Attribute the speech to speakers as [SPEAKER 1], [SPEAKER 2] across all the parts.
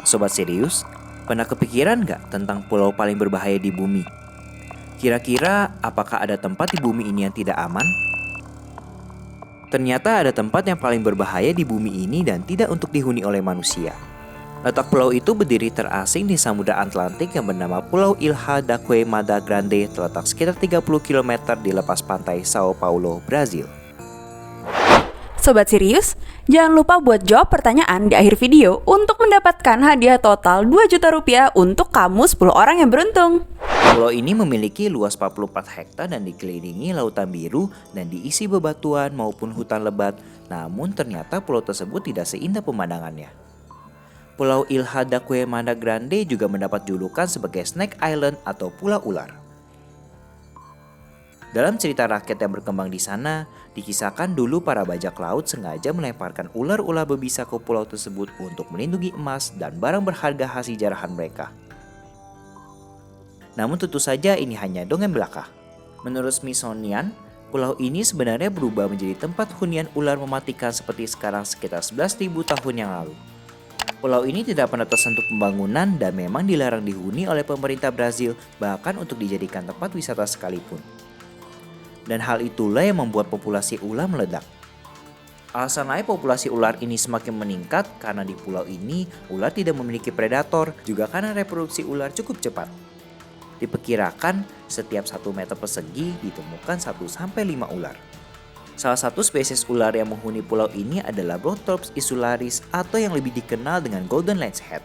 [SPEAKER 1] Sobat serius, pernah kepikiran nggak tentang pulau paling berbahaya di bumi? Kira-kira apakah ada tempat di bumi ini yang tidak aman? Ternyata ada tempat yang paling berbahaya di bumi ini dan tidak untuk dihuni oleh manusia. Letak pulau itu berdiri terasing di Samudra Atlantik yang bernama Pulau Ilha da Queimada Grande, terletak sekitar 30 km di lepas pantai Sao Paulo, Brazil.
[SPEAKER 2] Sobat serius, jangan lupa buat jawab pertanyaan di akhir video untuk mendapatkan hadiah total 2 juta rupiah untuk kamu 10 orang yang beruntung.
[SPEAKER 1] Pulau ini memiliki luas 44 hektar dan dikelilingi lautan biru dan diisi bebatuan maupun hutan lebat. Namun ternyata pulau tersebut tidak seindah pemandangannya. Pulau Ilha da Queimada Grande juga mendapat julukan sebagai Snake Island atau Pulau Ular. Dalam cerita rakyat yang berkembang di sana, dikisahkan dulu para bajak laut sengaja melemparkan ular-ular berbisa ke pulau tersebut untuk melindungi emas dan barang berharga hasil jarahan mereka. Namun tentu saja ini hanya dongeng belaka. Menurut Smithsonian, pulau ini sebenarnya berubah menjadi tempat hunian ular mematikan seperti sekarang sekitar 11.000 tahun yang lalu. Pulau ini tidak pernah tersentuh pembangunan dan memang dilarang dihuni oleh pemerintah Brazil, bahkan untuk dijadikan tempat wisata sekalipun. Dan hal itulah yang membuat populasi ular meledak. Alasan lain populasi ular ini semakin meningkat karena di pulau ini ular tidak memiliki predator, juga karena reproduksi ular cukup cepat. Diperkirakan setiap 1 meter persegi ditemukan 1-5 ular. Salah satu spesies ular yang menghuni pulau ini adalah Bothrops insularis atau yang lebih dikenal dengan Golden Lancehead.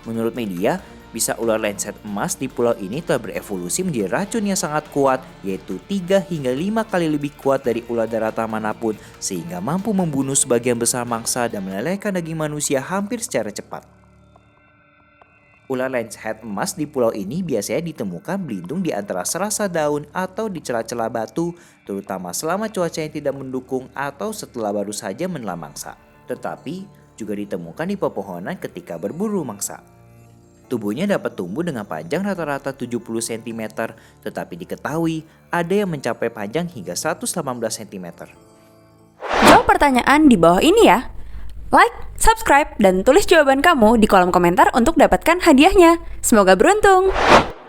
[SPEAKER 1] Menurut media, bisa ular lancehead emas di pulau ini telah berevolusi menjadi racun yang sangat kuat, yaitu 3 hingga 5 kali lebih kuat dari ular daratan manapun, sehingga mampu membunuh sebagian besar mangsa dan melelehkan daging manusia hampir secara cepat. Ular lancehead emas di pulau ini biasanya ditemukan berlindung di antara serasa daun atau di celah-celah batu, terutama selama cuaca yang tidak mendukung atau setelah baru saja menelan mangsa. Tetapi juga ditemukan di pepohonan ketika berburu mangsa. Tubuhnya dapat tumbuh dengan panjang rata-rata 70 cm, tetapi diketahui ada yang mencapai panjang hingga 118 cm.
[SPEAKER 2] Jawab pertanyaan di bawah ini ya. Like, subscribe, dan tulis jawaban kamu di kolom komentar untuk dapatkan hadiahnya. Semoga beruntung!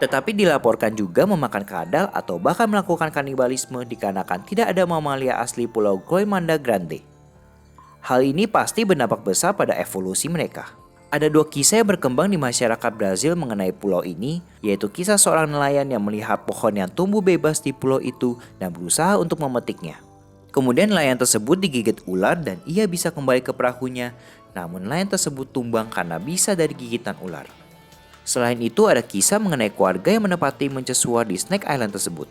[SPEAKER 1] Tetapi dilaporkan juga memakan kadal atau bahkan melakukan kanibalisme dikarenakan tidak ada mamalia asli Pulau Queimada Grande. Hal ini pasti berdampak besar pada evolusi mereka. Ada 2 kisah yang berkembang di masyarakat Brazil mengenai pulau ini, yaitu kisah seorang nelayan yang melihat pohon yang tumbuh bebas di pulau itu dan berusaha untuk memetiknya. Kemudian nelayan tersebut digigit ular dan ia bisa kembali ke perahunya, namun nelayan tersebut tumbang karena bisa dari gigitan ular. Selain itu ada kisah mengenai keluarga yang menempati mercusuar di Snake Island tersebut.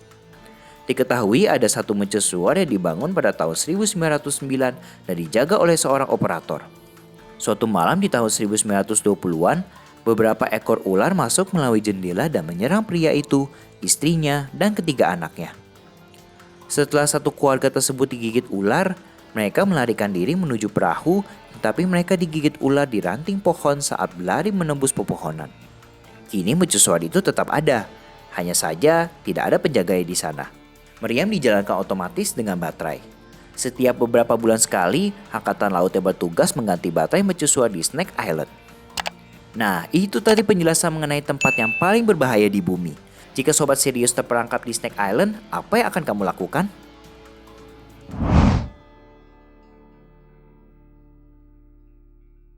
[SPEAKER 1] Diketahui ada satu mercusuar yang dibangun pada tahun 1909 dan dijaga oleh seorang operator. Suatu malam di tahun 1920-an, beberapa ekor ular masuk melalui jendela dan menyerang pria itu, istrinya, dan ketiga anaknya. Setelah satu keluarga tersebut digigit ular, mereka melarikan diri menuju perahu, tetapi mereka digigit ular di ranting pohon saat berlari menembus pepohonan. Kini mercusuar itu tetap ada, hanya saja tidak ada penjaganya di sana. Meriam dijalankan otomatis dengan baterai. Setiap beberapa bulan sekali, Angkatan Laut yang bertugas mengganti baterai mercusuar di Snake Island. Nah, itu tadi penjelasan mengenai tempat yang paling berbahaya di bumi. Jika sobat serius terperangkap di Snake Island, apa yang akan kamu lakukan?